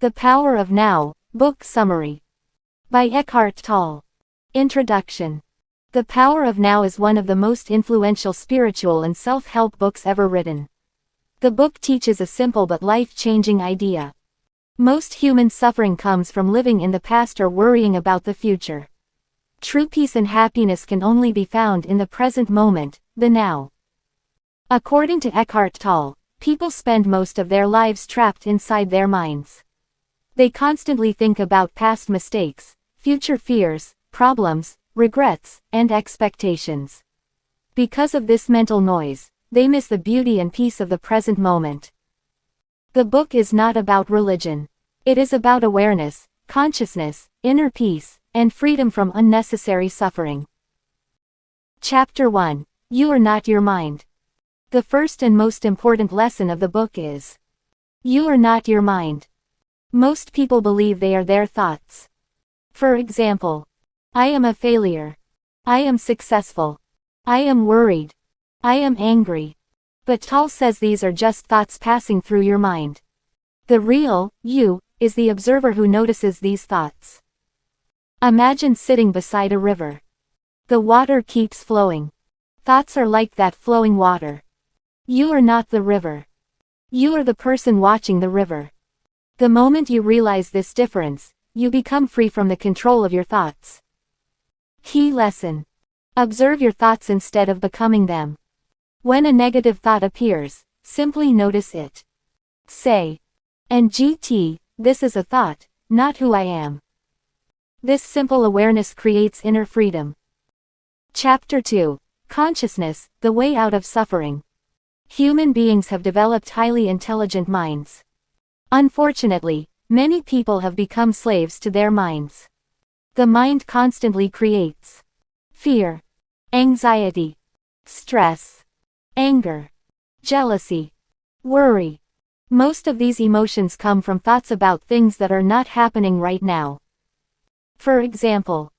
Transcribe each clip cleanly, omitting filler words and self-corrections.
The Power of Now, Book Summary. By Eckhart Tolle. Introduction. The Power of Now is one of the most influential spiritual and self-help books ever written. The book teaches a simple but life-changing idea. Most human suffering comes from living in the past or worrying about the future. True peace and happiness can only be found in the present moment, the now. According to Eckhart Tolle, people spend most of their lives trapped inside their minds. They constantly think about past mistakes, future fears, problems, regrets, and expectations. Because of this mental noise, they miss the beauty and peace of the present moment. The book is not about religion. It is about awareness, consciousness, inner peace, and freedom from unnecessary suffering. Chapter 1. You are not your mind. The first and most important lesson of the book is: you are not your mind. Most people believe they are their thoughts. For example, I am a failure. I am successful. I am worried. I am angry. But Tolle says these are just thoughts passing through your mind. The real you is the observer who notices these thoughts. Imagine sitting beside a river. The water keeps flowing. Thoughts are like that flowing water. You are not the river. You are the person watching the river. The moment you realize this difference, you become free from the control of your thoughts. Key lesson. Observe your thoughts instead of becoming them. When a negative thought appears, simply notice it. Say, this is a thought, not who I am. This simple awareness creates inner freedom. Chapter 2. Consciousness, the way out of suffering. Human beings have developed highly intelligent minds. Unfortunately, many people have become slaves to their minds. The mind constantly creates fear, anxiety, stress, anger, jealousy, worry. Most of these emotions come from thoughts about things that are not happening right now. For example,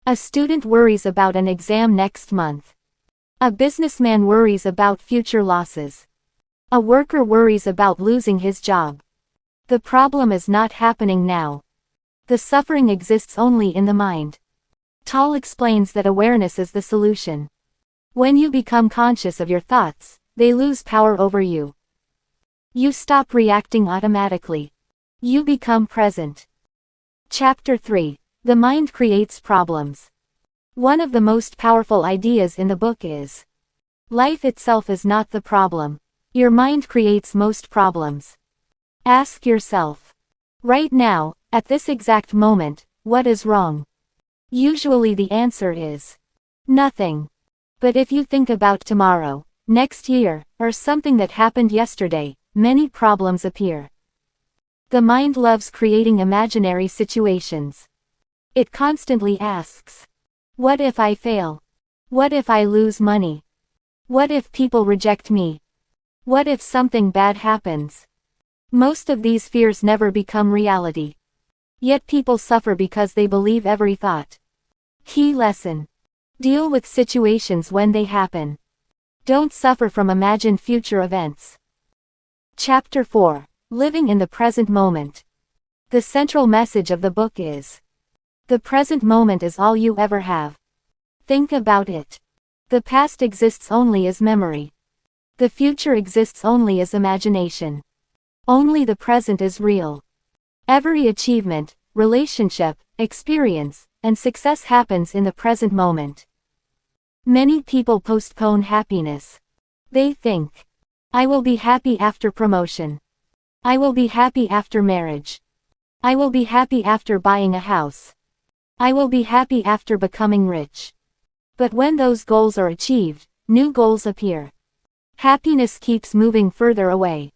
a student worries about an exam next month. A businessman worries about future losses. A worker worries about losing his job. The problem is not happening now. The suffering exists only in the mind. Tolle explains that awareness is the solution. When you become conscious of your thoughts, they lose power over you. You stop reacting automatically. You become present. Chapter 3. The mind creates problems. One of the most powerful ideas in the book is: life itself is not the problem. Your mind creates most problems. Ask yourself, right now, at this exact moment, what is wrong? Usually the answer is nothing. But if you think about tomorrow, next year, or something that happened yesterday, many problems appear. The mind loves creating imaginary situations. It constantly asks, what if I fail? What if I lose money? What if people reject me? What if something bad happens? Most of these fears never become reality. Yet people suffer because they believe every thought. Key lesson. Deal with situations when they happen. Don't suffer from imagined future events. Chapter 4. Living in the present moment. The central message of the book is: the present moment is all you ever have. Think about it. The past exists only as memory. The future exists only as imagination. Only the present is real. Every achievement, relationship, experience, and success happens in the present moment. Many people postpone happiness. They think, I will be happy after promotion. I will be happy after marriage. I will be happy after buying a house. I will be happy after becoming rich. But when those goals are achieved, new goals appear. Happiness keeps moving further away.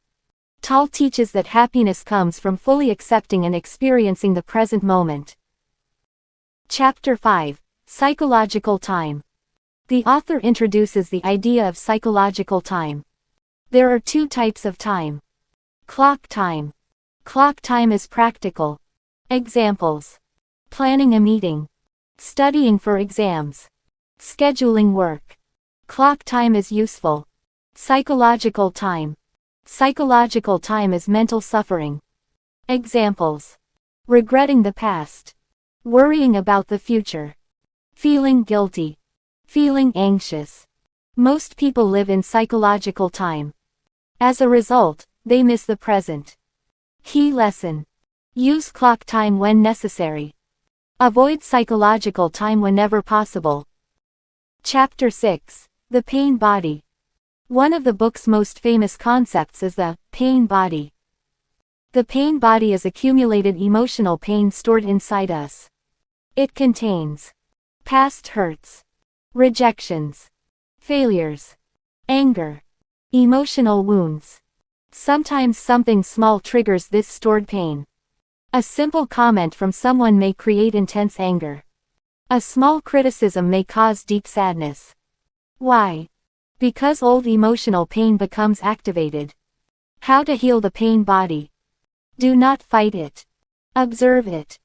Tolle teaches that happiness comes from fully accepting and experiencing the present moment. Chapter 5. Psychological time. The author introduces the idea of psychological time. There are two types of time. Clock time. Clock time is practical. Examples: planning a meeting, studying for exams, scheduling work. Clock time is useful. Psychological time. Psychological time is mental suffering. Examples: regretting the past, worrying about the future, feeling guilty, feeling anxious. Most people live in psychological time. As a result, they miss the present. Key lesson: use clock time when necessary. Avoid psychological time whenever possible. Chapter 6: The Pain Body. One of the book's most famous concepts is the pain body. The pain body is accumulated emotional pain stored inside us. It contains past hurts, rejections, failures, anger, emotional wounds. Sometimes something small triggers this stored pain. A simple comment from someone may create intense anger. A small criticism may cause deep sadness. Why? Because old emotional pain becomes activated. How to heal the pain body. Do not fight it. Observe it.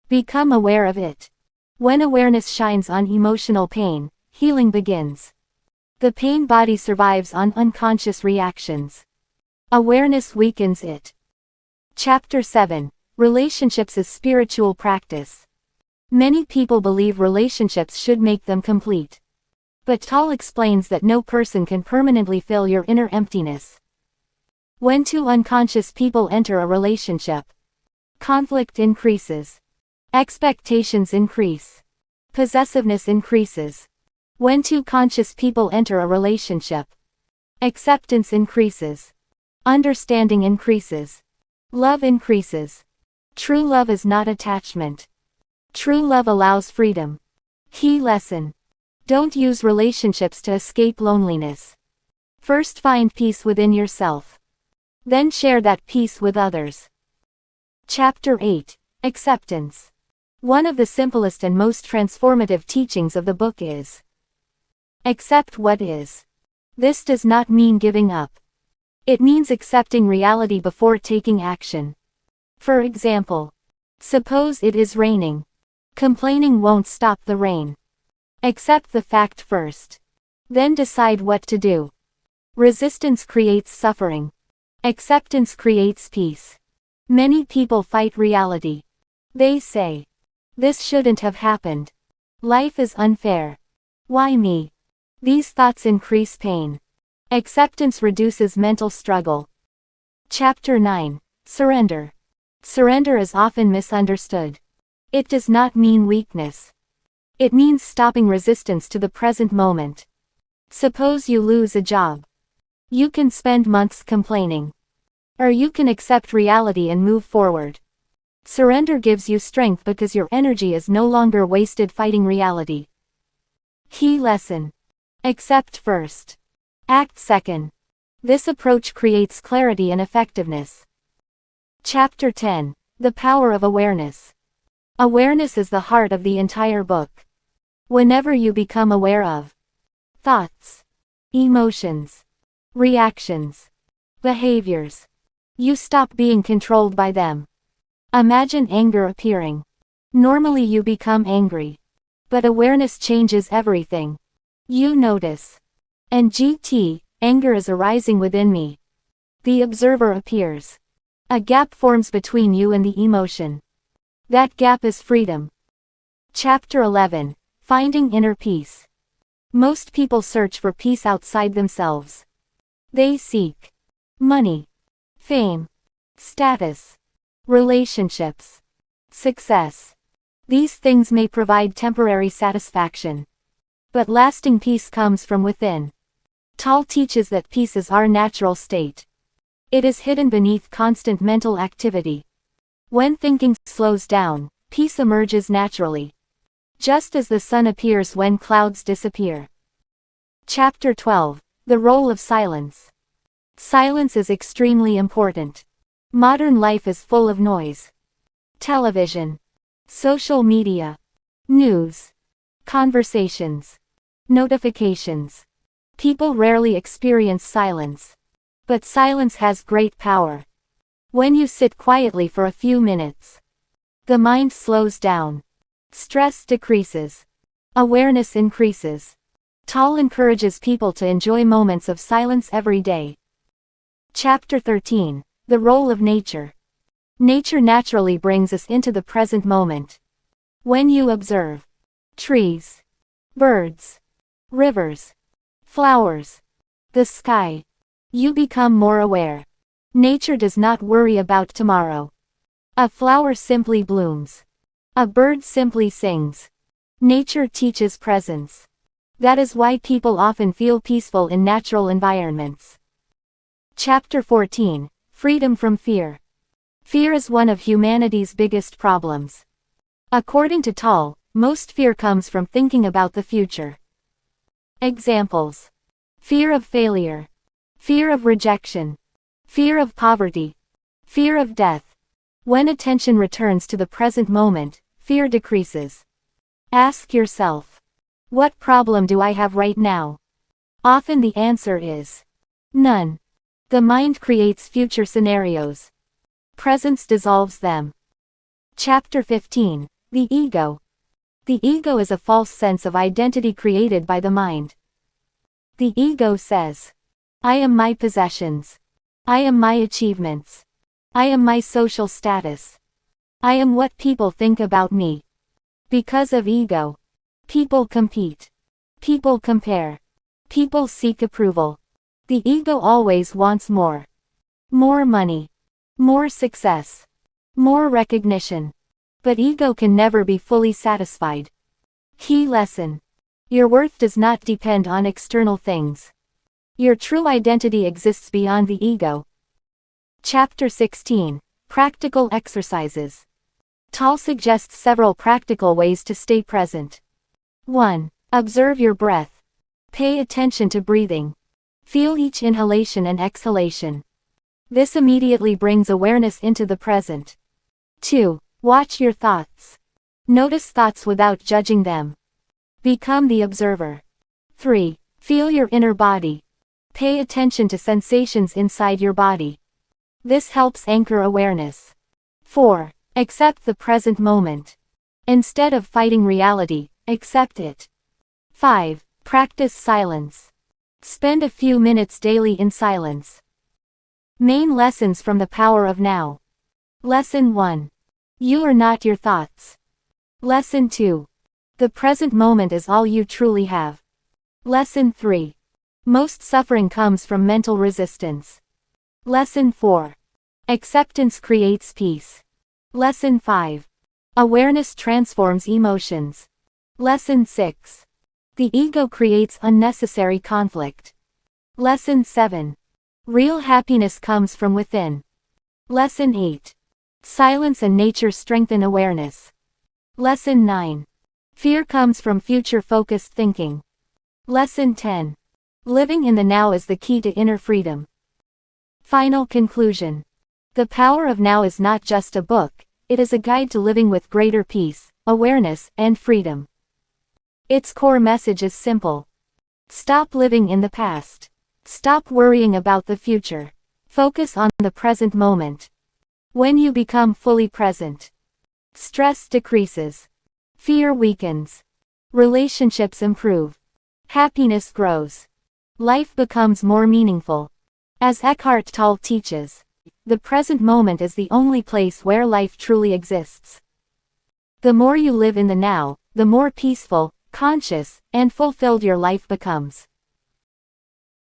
Become aware of it. When awareness shines on emotional pain, healing begins. The pain body survives on unconscious reactions. Awareness weakens it. Chapter 7: Relationships as Spiritual Practice. Many people believe relationships should make them complete. But Tolle explains that no person can permanently fill your inner emptiness. When two unconscious people enter a relationship, conflict increases. Expectations increase. Possessiveness increases. When two conscious people enter a relationship, acceptance increases. Understanding increases. Love increases. True love is not attachment. True love allows freedom. Key lesson: don't use relationships to escape loneliness. First find peace within yourself. Then share that peace with others. Chapter 8: Acceptance. One of the simplest and most transformative teachings of the book is accept what is. This does not mean giving up. It means accepting reality before taking action. For example, suppose it is raining. Complaining won't stop the rain. Accept the fact first. Then decide what to do. Resistance creates suffering. Acceptance creates peace. Many people fight reality. They say, "This shouldn't have happened. Life is unfair. Why me?" These thoughts increase pain. Acceptance reduces mental struggle. Chapter 9: Surrender. Surrender is often misunderstood. It does not mean weakness. It means stopping resistance to the present moment. Suppose you lose a job. You can spend months complaining. Or you can accept reality and move forward. Surrender gives you strength because your energy is no longer wasted fighting reality. Key lesson: accept first. Act second. This approach creates clarity and effectiveness. Chapter 10: The Power of Awareness. Awareness is the heart of the entire book. Whenever you become aware of thoughts, emotions, reactions, behaviors, you stop being controlled by them. Imagine anger appearing. Normally you become angry. But awareness changes everything. You notice. Anger is arising within me. The observer appears. A gap forms between you and the emotion. That gap is freedom. Chapter 11: Finding Inner Peace. Most people search for peace outside themselves. They seek money, fame, status, relationships, success. These things may provide temporary satisfaction. But lasting peace comes from within. Tolle teaches that peace is our natural state. It is hidden beneath constant mental activity. When thinking slows down, peace emerges naturally. Just as the sun appears when clouds disappear. Chapter 12: The Role of Silence. Silence is extremely important. Modern life is full of noise. Television, social media, news, conversations, notifications. People rarely experience silence. But silence has great power. When you sit quietly for a few minutes, the mind slows down. Stress decreases. Awareness increases. Tolle encourages people to enjoy moments of silence every day. Chapter 13: The Role of Nature. Nature naturally brings us into the present moment. When you observe trees, birds, rivers, flowers, the sky, you become more aware. Nature does not worry about tomorrow. A flower simply blooms. A bird simply sings. Nature teaches presence. That is why people often feel peaceful in natural environments. Chapter 14. Freedom from Fear. Fear is one of humanity's biggest problems. According to Tolle, most fear comes from thinking about the future. Examples: fear of failure, fear of rejection, fear of poverty, fear of death. When attention returns to the present moment, fear decreases. Ask yourself, what problem do I have right now? Often the answer is none. The mind creates future scenarios. Presence dissolves them. Chapter 15. The Ego. The ego is a false sense of identity created by the mind. The ego says, I am my possessions. I am my achievements. I am my social status. I am what people think about me. Because of ego, people compete. People compare. People seek approval. The ego always wants more. More money. More success. More recognition. But ego can never be fully satisfied. Key lesson. Your worth does not depend on external things. Your true identity exists beyond the ego. Chapter 16. Practical exercises. Tolle suggests several practical ways to stay present. 1. Observe your breath. Pay attention to breathing. Feel each inhalation and exhalation. This immediately brings awareness into the present. 2. Watch your thoughts. Notice thoughts without judging them. Become the observer. 3. Feel your inner body. Pay attention to sensations inside your body. This helps anchor awareness. 4. Accept the present moment. Instead of fighting reality, accept it. 5. Practice silence. Spend a few minutes daily in silence. Main lessons from the power of now. Lesson 1. You are not your thoughts. Lesson 2. The present moment is all you truly have. Lesson 3. Most suffering comes from mental resistance. Lesson 4. Acceptance creates peace. Lesson 5. Awareness transforms emotions. Lesson 6. The ego creates unnecessary conflict. Lesson 7. Real happiness comes from within. Lesson 8. Silence and nature strengthen awareness. Lesson 9. Fear comes from future-focused thinking. Lesson 10. Living in the now is the key to inner freedom. Final conclusion. The Power of Now is not just a book, it is a guide to living with greater peace, awareness, and freedom. Its core message is simple. Stop living in the past. Stop worrying about the future. Focus on the present moment. When you become fully present, stress decreases. Fear weakens. Relationships improve. Happiness grows. Life becomes more meaningful. As Eckhart Tolle teaches, the present moment is the only place where life truly exists. The more you live in the now, the more peaceful, conscious, and fulfilled your life becomes.